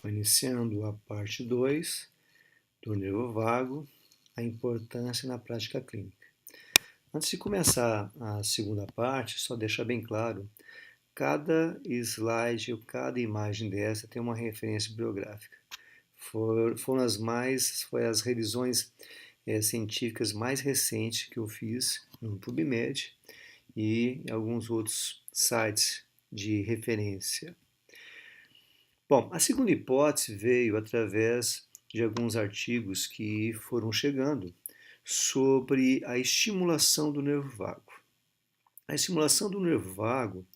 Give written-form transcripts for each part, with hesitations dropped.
Iniciando a parte 2 do nervo vago, a importância na prática clínica. Antes de começar a segunda parte, só deixar bem claro, cada slide ou cada imagem dessa tem uma referência bibliográfica. Foram as revisões científicas mais recentes que eu fiz no PubMed e em alguns outros sites de referência. Bom, a segunda hipótese veio através de alguns artigos que foram chegando sobre a estimulação do nervo vago. A estimulação do nervo vago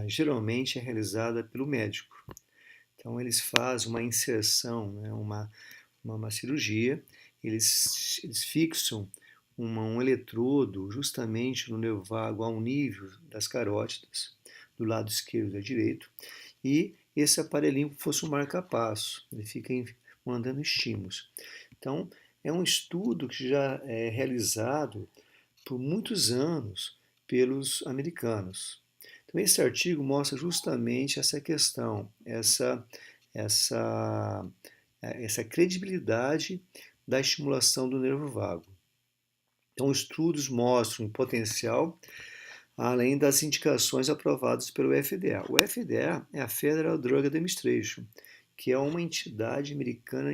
geralmente é realizada pelo médico. Então, eles fazem uma inserção, né, uma cirurgia, eles fixam um eletrodo justamente no nervo vago ao nível das carótidas, do lado esquerdo e direito, e esse aparelhinho fosse um marca-passo, ele fica mandando estímulos. Então, é um estudo que já é realizado por muitos anos pelos americanos. Então, esse artigo mostra justamente essa questão, essa credibilidade da estimulação do nervo vago. Então, estudos mostram o potencial, além das indicações aprovadas pelo FDA. O FDA é a Federal Drug Administration, que é uma entidade americana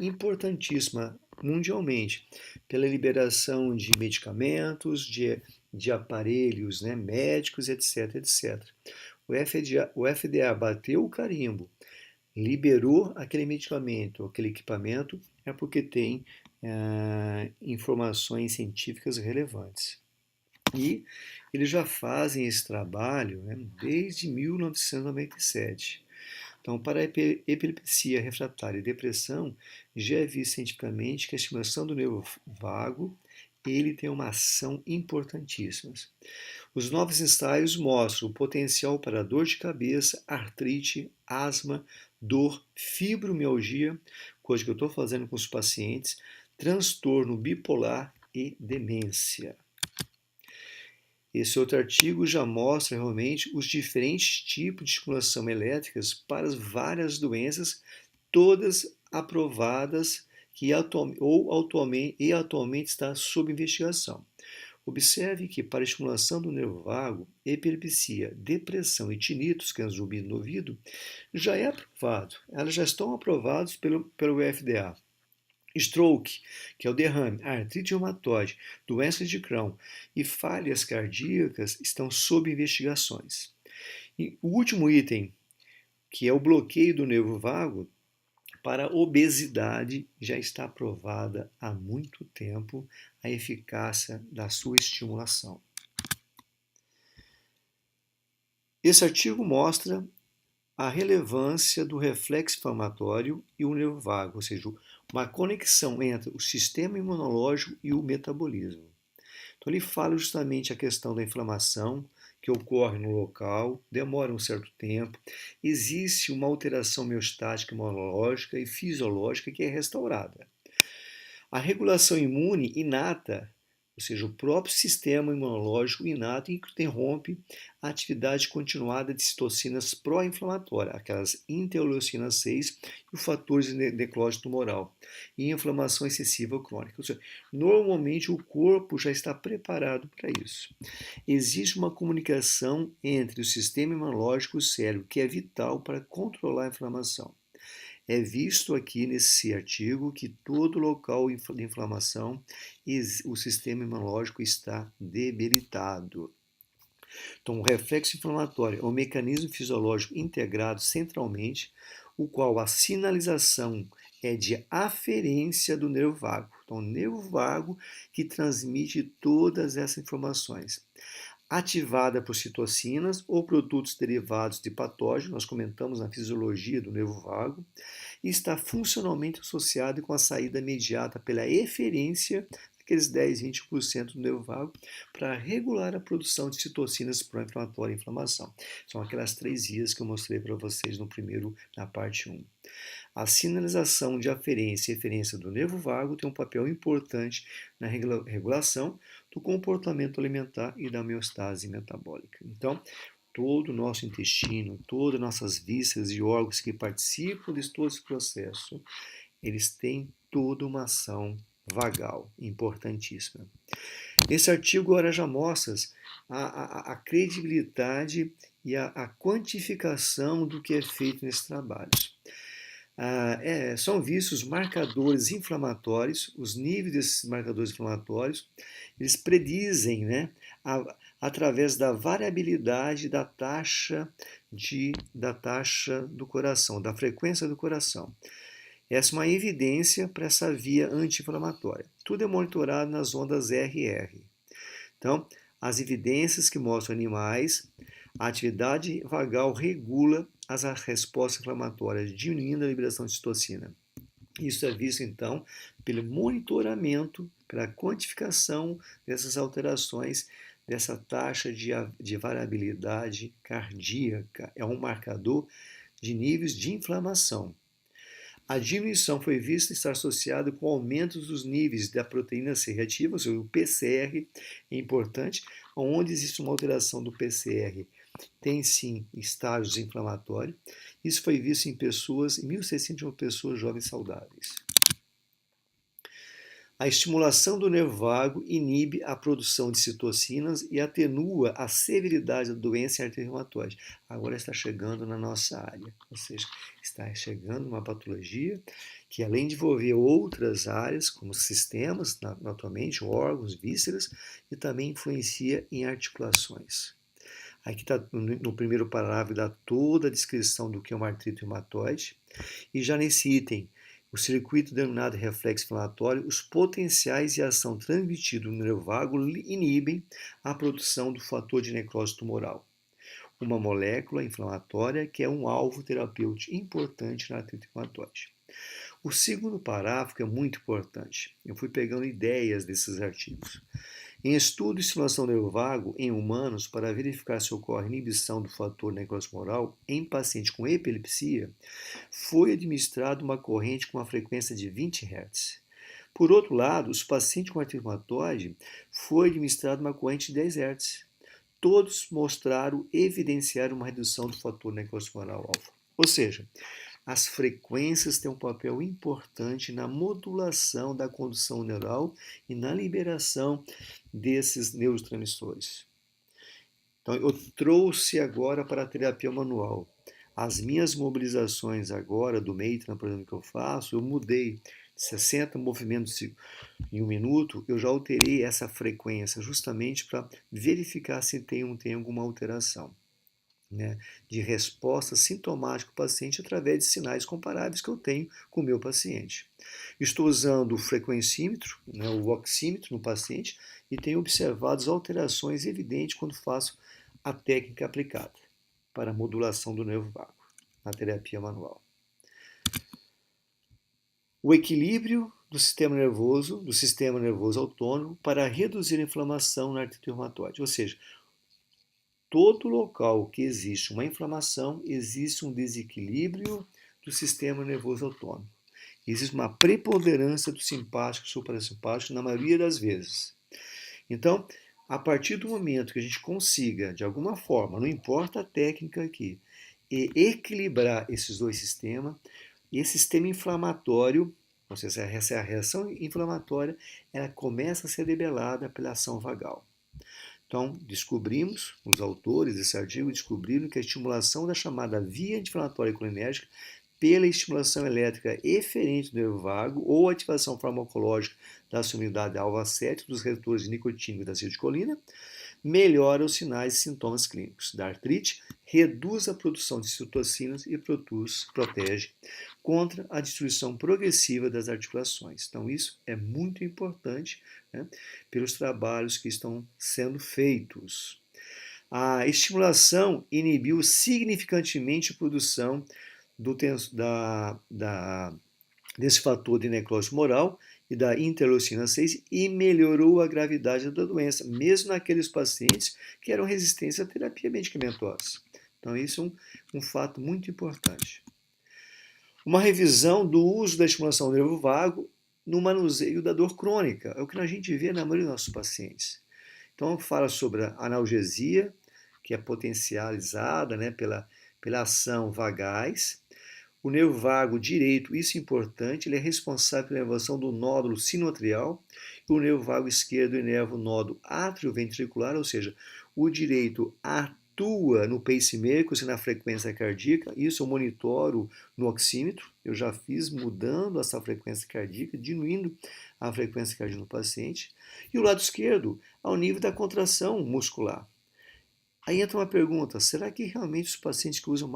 importantíssima mundialmente, pela liberação de medicamentos, de aparelhos, né, médicos, etc, etc. O FDA bateu o carimbo, liberou aquele medicamento, aquele equipamento, é porque tem informações científicas relevantes. E eles já fazem esse trabalho, né, desde 1997. Então, para a epilepsia refratária e depressão, já é visto cientificamente que a estimulação do nervo vago ele tem uma ação importantíssima. Os novos ensaios mostram o potencial para dor de cabeça, artrite, asma, dor, fibromialgia, coisa que eu estou fazendo com os pacientes, transtorno bipolar e demência. Esse outro artigo já mostra realmente os diferentes tipos de estimulação elétricas para as várias doenças, todas aprovadas atualmente está sob investigação. Observe que para a estimulação do nervo vago, epilepsia, depressão e tinnitus, que é zumbido no ouvido, já é aprovado. Elas já estão aprovadas pelo FDA. Stroke, que é o derrame, artrite reumatoide, doenças de Crohn e falhas cardíacas estão sob investigações. E o último item, que é o bloqueio do nervo vago, para a obesidade já está aprovada há muito tempo a eficácia da sua estimulação. Esse artigo mostra a relevância do reflexo inflamatório e o nervo vago, ou seja, uma conexão entre o sistema imunológico e o metabolismo. Então ele fala justamente a questão da inflamação que ocorre no local, demora um certo tempo, existe uma alteração homeostática imunológica e fisiológica que é restaurada. A regulação imune inata, ou seja, o próprio sistema imunológico inato interrompe a atividade continuada de citocinas pró-inflamatórias, aquelas interleucinas 6 e os fatores de necrose tumoral, e inflamação excessiva crônica. Ou seja, normalmente o corpo já está preparado para isso. Existe uma comunicação entre o sistema imunológico e o cérebro que é vital para controlar a inflamação. É visto aqui nesse artigo que todo local de inflamação, o sistema imunológico está debilitado. Então, o reflexo inflamatório é um mecanismo fisiológico integrado centralmente, o qual a sinalização é de aferência do nervo vago. Então, o nervo vago que transmite todas essas informações. Ativada por citocinas ou produtos derivados de patógenos, nós comentamos na fisiologia do nervo vago, e está funcionalmente associado com a saída imediata pela eferência, aqueles 10, 20% do nervo vago, para regular a produção de citocinas pró-inflamatória e inflamação. São aquelas 3 vias que eu mostrei para vocês na parte 1. A sinalização de aferência e eferência do nervo vago tem um papel importante na regulação do comportamento alimentar e da homeostase metabólica. Então, todo o nosso intestino, todas as nossas vísceras e órgãos que participam de todo esse processo, eles têm toda uma ação vagal, importantíssima. Esse artigo agora já mostra a credibilidade e a quantificação do que é feito nesses trabalhos. São vistos marcadores inflamatórios, os níveis desses marcadores inflamatórios, eles predizem, né, através da variabilidade da taxa do coração, da frequência do coração. Essa é uma evidência para essa via anti-inflamatória. Tudo é monitorado nas ondas RR. Então, as evidências que mostram animais, a atividade vagal regula as respostas inflamatórias, diminuindo a liberação de citocina. Isso é visto, então, pelo monitoramento, pela quantificação dessas alterações, dessa taxa de variabilidade cardíaca. É um marcador de níveis de inflamação. A diminuição foi vista estar associada com aumentos dos níveis da proteína C reativa, ou seja, o PCR é importante, onde existe uma alteração do PCR. Tem sim estágios inflamatórios. Isso foi visto em 1.600 pessoas jovens saudáveis. A estimulação do nervo vago inibe a produção de citocinas e atenua a severidade da doença em artrite reumatoide. Agora está chegando na nossa área, ou seja, está chegando uma patologia que, além de envolver outras áreas, como sistemas, naturalmente, órgãos, vísceras, e também influencia em articulações. Aqui está no primeiro parágrafo, dá toda a descrição do que é uma artrite reumatoide, e já nesse item, o circuito denominado reflexo inflamatório, os potenciais de ação transmitidos no nervo vago inibem a produção do fator de necrose tumoral, uma molécula inflamatória que é um alvo terapêutico importante na artrite reumatoide. O segundo parágrafo é muito importante. Eu fui pegando ideias desses artigos. Em estudo de estimulação do nervo vago em humanos para verificar se ocorre inibição do fator necrose tumoral em paciente com epilepsia, foi administrada uma corrente com uma frequência de 20 Hz. Por outro lado, os pacientes com artrite reumatoide foi administrada uma corrente de 10 Hz. Todos mostraram evidenciar uma redução do fator necrose tumoral alfa. Ou seja, as frequências têm um papel importante na modulação da condução neural e na liberação desses neurotransmissores. Então, eu trouxe agora para a terapia manual. As minhas mobilizações agora, do Maitland, por exemplo, que eu faço, eu mudei 60 movimentos em um minuto, eu já alterei essa frequência justamente para verificar se tem alguma alteração, né, de resposta sintomática do paciente através de sinais comparáveis que eu tenho com o meu paciente. Estou usando o frequencímetro, né, o oxímetro no paciente, e tenho observado alterações evidentes quando faço a técnica aplicada para a modulação do nervo vago na terapia manual. O equilíbrio do sistema nervoso autônomo para reduzir a inflamação na artrite reumatoide, ou seja, todo local que existe uma inflamação, existe um desequilíbrio do sistema nervoso autônomo. Existe uma preponderância do simpático sobre o parasimpático na maioria das vezes. Então, a partir do momento que a gente consiga, de alguma forma, não importa a técnica aqui, equilibrar esses dois sistemas, esse sistema inflamatório, ou seja, essa reação inflamatória, ela começa a ser debelada pela ação vagal. Então, os autores desse artigo descobriram que a estimulação da chamada via anti-inflamatória colinérgica pela estimulação elétrica eferente do nervo vago ou ativação farmacológica da subunidade alfa-7 dos receptores de nicotina e da acetilcolina melhora os sinais e sintomas clínicos da artrite, reduz a produção de citocinas e protege contra a destruição progressiva das articulações. Então, isso é muito importante, né, pelos trabalhos que estão sendo feitos. A estimulação inibiu significantemente a produção desse fator de necrose tumoral e da interleucina 6 e melhorou a gravidade da doença, mesmo naqueles pacientes que eram resistentes à terapia medicamentosa. Então, isso é um fato muito importante. Uma revisão do uso da estimulação do nervo vago no manuseio da dor crônica, é o que a gente vê na maioria dos nossos pacientes. Então, fala sobre a analgesia, que é potencializada, né, pela ação vagais. O nervo vago direito, isso é importante, ele é responsável pela inervação do nódulo sinoatrial. E o nervo vago esquerdo inerva o nódulo atrioventricular, ou seja, o direito atua no pacemaker, ou seja, na frequência cardíaca. Isso eu monitoro no oxímetro. Eu já fiz mudando essa frequência cardíaca, diminuindo a frequência cardíaca no paciente. E o lado esquerdo, ao nível da contração muscular. Aí entra uma pergunta: será que realmente os pacientes que usam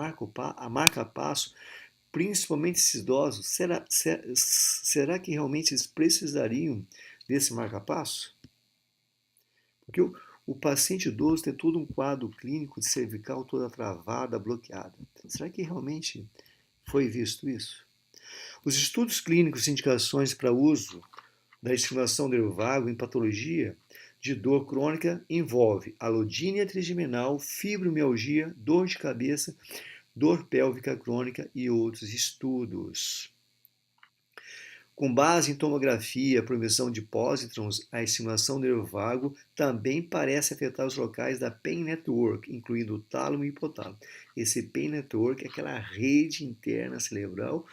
a marca-passo, principalmente esses idosos, será que realmente eles precisariam desse marca-passo? Porque o paciente idoso tem todo um quadro clínico de cervical toda travada, bloqueada. Então, será que realmente foi visto isso? Os estudos clínicos e indicações para uso da estimulação do nervo vago em patologia de dor crônica envolve alodínia trigeminal, fibromialgia, dor de cabeça, dor pélvica crônica e outros estudos. Com base em tomografia, projeção de pósitrons, a estimulação do nervo vago também parece afetar os locais da Pain Network, incluindo o tálamo e hipotálamo. Esse Pain Network é aquela rede interna cerebral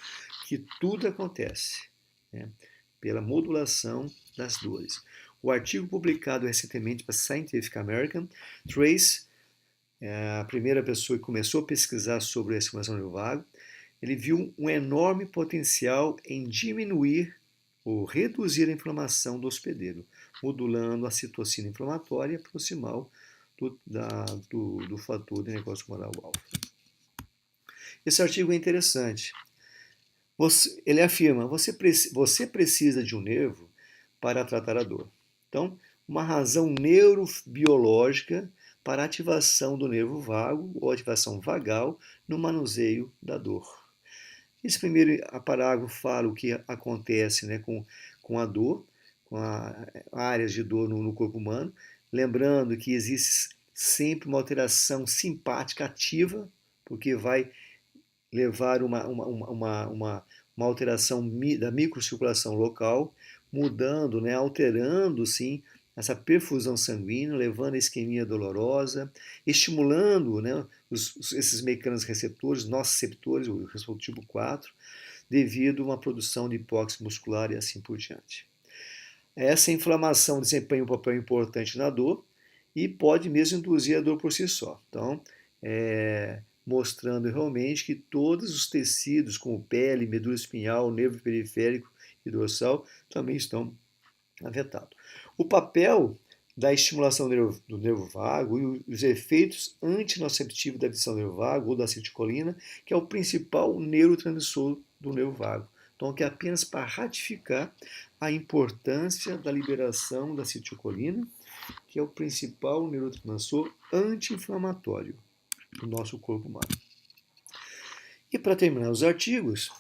que tudo acontece, né, pela modulação das dores. O artigo publicado recentemente para Scientific American, Trace, a primeira pessoa que começou a pesquisar sobre a estimulação do nervo vago, ele viu um enorme potencial em diminuir ou reduzir a inflamação do hospedeiro, modulando a citocina inflamatória proximal do fator de negócio moral alfa. Esse artigo é interessante. Ele afirma: você precisa de um nervo para tratar a dor. Então, uma razão neurobiológica para a ativação do nervo vago ou ativação vagal no manuseio da dor. Esse primeiro parágrafo fala o que acontece, né, com a dor, com áreas de dor no corpo humano, lembrando que existe sempre uma alteração simpática ativa, porque vai levar uma alteração da microcirculação local, mudando, né, alterando, sim, essa perfusão sanguínea, levando a isquemia dolorosa, estimulando, né, esses mecanismos receptores, nociceptores, o receptor tipo 4, devido a uma produção de hipóxia muscular e assim por diante. Essa inflamação desempenha um papel importante na dor e pode mesmo induzir a dor por si só. Então, mostrando realmente que todos os tecidos, como pele, medula espinhal, nervo periférico e dorsal, também estão afetados. O papel da estimulação do nervo vago e os efeitos antinociceptivos da adição do nervo vago ou da acetilcolina, que é o principal neurotransmissor do nervo vago. Então, aqui é apenas para ratificar a importância da liberação da acetilcolina, que é o principal neurotransmissor anti-inflamatório do nosso corpo humano. E para terminar os artigos,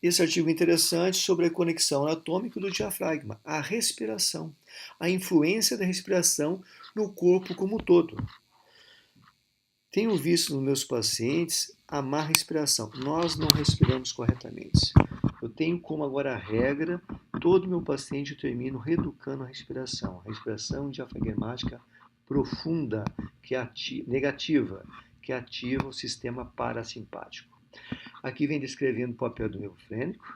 esse artigo interessante sobre a conexão anatômica do diafragma, a respiração, a influência da respiração no corpo como um todo. Tenho visto nos meus pacientes a má respiração. Nós não respiramos corretamente. Eu tenho como agora a regra, todo meu paciente eu termino reeducando a respiração diafragmática profunda, que é negativa, que ativa o sistema parasimpático. Aqui vem descrevendo o papel do nervo frênico,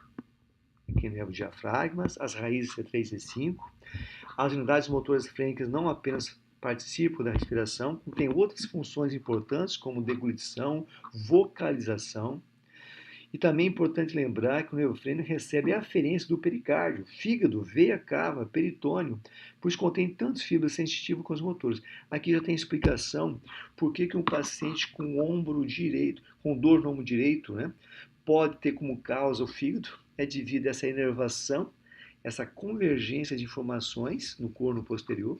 aqui no nervo diafragmas, as raízes C3 e C5. As unidades motoras frênicas não apenas participam da respiração, como tem outras funções importantes, como deglutição, vocalização. E também é importante lembrar que o nervo frênico recebe a aferência do pericárdio, fígado, veia cava, peritônio, pois contém tantas fibras sensitivas com os motores. Aqui já tem explicação por que um paciente com ombro direito, com dor no ombro direito, né, pode ter como causa o fígado, é devido a essa inervação, essa convergência de informações no corno posterior.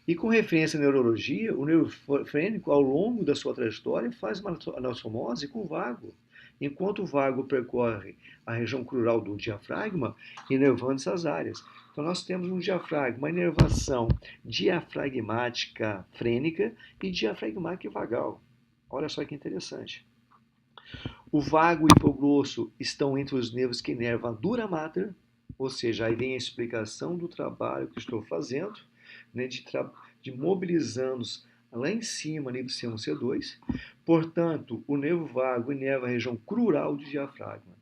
E com referência à neurologia, o nervo frênico, ao longo da sua trajetória, faz uma anastomose com o vago, enquanto o vago percorre a região crural do diafragma, inervando essas áreas. Então, nós temos um diafragma, uma inervação diafragmática frênica e diafragmática vagal. Olha só que interessante. O vago e o hipogrosso estão entre os nervos que inervam a dura mater, ou seja, aí vem a explicação do trabalho que estou fazendo, né, de mobilizando lá em cima, nível C1, C2. Portanto, o nervo vago inerva a região crural do diafragma.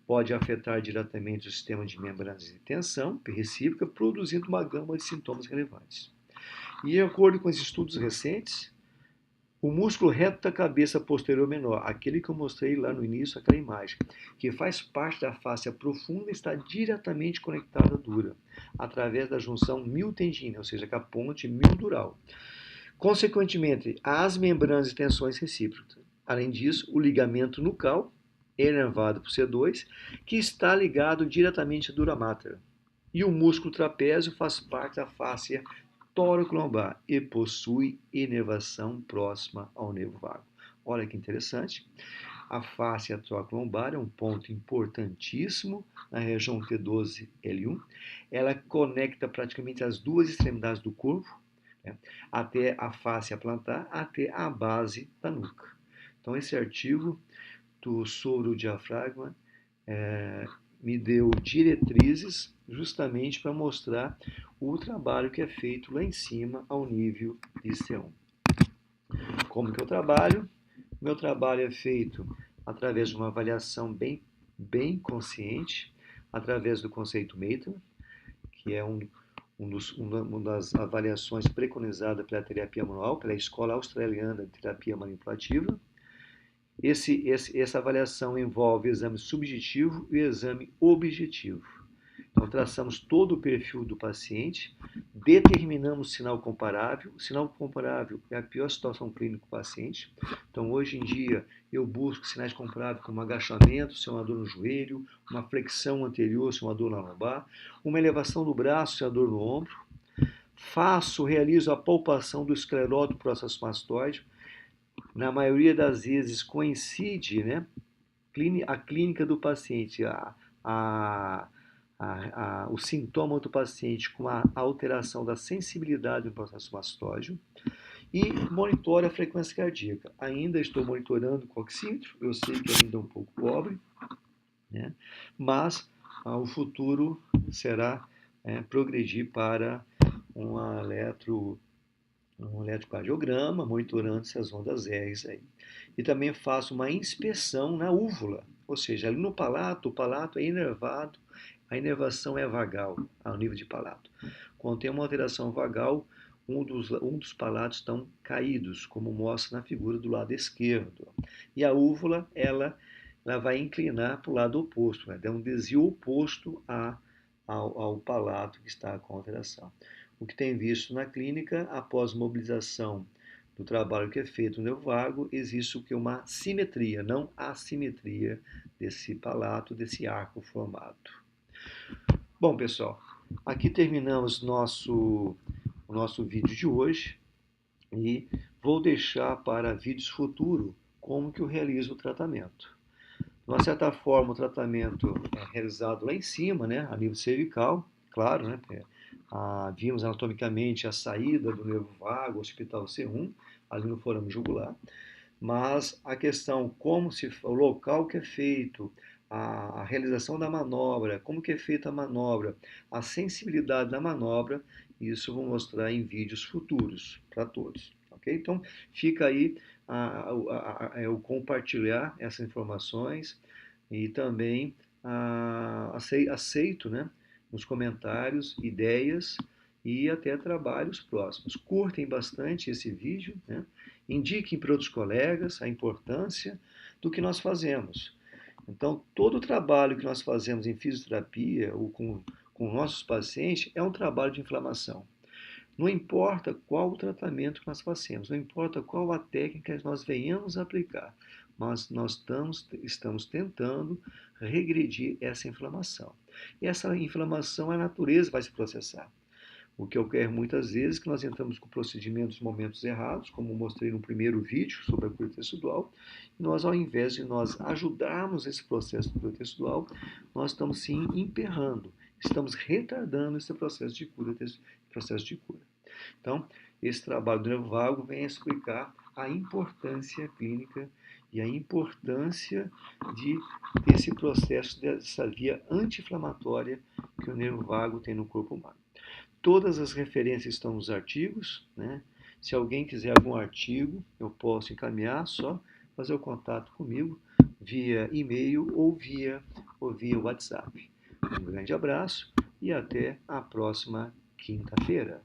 Pode afetar diretamente o sistema de membranas de tensão pericípica, produzindo uma gama de sintomas relevantes. E de acordo com os estudos recentes, o músculo reto da cabeça posterior menor, aquele que eu mostrei lá no início, aquela imagem, que faz parte da fáscia profunda, está diretamente conectado à dura, através da junção miotendina, ou seja, com a ponte miodural. Consequentemente, as membranas de tensões recíprocas. Além disso, o ligamento nucal é inervado por C2, que está ligado diretamente à dura mater. E o músculo trapézio faz parte da fáscia tóraco-lombar e possui inervação próxima ao nervo vago. Olha que interessante. A fáscia tóraco-lombar é um ponto importantíssimo na região T12L1. Ela conecta praticamente as duas extremidades do corpo, né, até a fáscia plantar, até a base da nuca. Então, esse artigo sobre o diafragma me deu diretrizes justamente para mostrar o trabalho que é feito lá em cima ao nível de C1. Como que eu trabalho? Meu trabalho é feito através de uma avaliação bem consciente, através do conceito Maitland, que é uma das avaliações preconizadas pela terapia manual, pela Escola Australiana de Terapia Manipulativa. Essa avaliação envolve o exame subjetivo e o exame objetivo. Então, traçamos todo o perfil do paciente, determinamos o sinal comparável. O sinal comparável é a pior situação clínica do paciente. Então, hoje em dia, eu busco sinais comparáveis como agachamento, se é uma dor no joelho, uma flexão anterior, se é uma dor na lombar, uma elevação do braço, se é uma dor no ombro. Realizo a palpação do esclerótico processo mastoide. Na maioria das vezes coincide, né, a clínica do paciente, o sintoma do paciente com a alteração da sensibilidade do processo mastógeno e monitore a frequência cardíaca. Ainda estou monitorando com o oxímetro, eu sei que ainda é um pouco pobre, né, mas o futuro será progredir para um eletrocardiograma, monitorando essas ondas R's aí. E também faço uma inspeção na úvula, ou seja, ali no palato, o palato é inervado, a inervação é vagal, ao nível de palato. Quando tem uma alteração vagal, um dos palatos estão caídos, como mostra na figura do lado esquerdo. E a úvula, ela vai inclinar para o lado oposto, vai dar um desvio oposto ao palato que está com alteração. O que tem visto na clínica, após mobilização do trabalho que é feito no nervo vago, existe o que uma simetria, não assimetria desse palato, desse arco formado. Bom, pessoal, aqui terminamos o nosso vídeo de hoje e vou deixar para vídeos futuros como que eu realizo o tratamento. De uma certa forma, o tratamento é realizado lá em cima, né, a nível cervical, claro, né, vimos anatomicamente a saída do nervo vago, hospital C1, ali no forame jugular, mas a questão o local que é feito, a realização da manobra, como que é feita a manobra, a sensibilidade da manobra, isso eu vou mostrar em vídeos futuros para todos, ok? Então fica aí eu compartilhar essas informações e também aceito, né, nos comentários ideias e até trabalhos próximos. Curtem bastante esse vídeo, né? Indiquem para outros colegas a importância do que nós fazemos. Então, todo o trabalho que nós fazemos em fisioterapia ou com nossos pacientes é um trabalho de inflamação. Não importa qual o tratamento que nós fazemos, não importa qual a técnica que nós venhamos a aplicar, mas nós estamos tentando regredir essa inflamação. E essa inflamação, a natureza vai se processar. O que ocorre muitas vezes é que nós entramos com procedimentos em momentos errados, como mostrei no primeiro vídeo sobre a cura tecidual, e nós, ao invés de nós ajudarmos esse processo de cura tecidual, nós estamos sim emperrando, estamos retardando esse processo de cura. Então, esse trabalho do nervo vago vem a explicar a importância clínica e a importância desse processo, dessa via anti-inflamatória que o nervo vago tem no corpo humano. Todas as referências estão nos artigos, né? Se alguém quiser algum artigo, eu posso encaminhar, só fazer o contato comigo via e-mail ou via WhatsApp. Um grande abraço e até a próxima quinta-feira.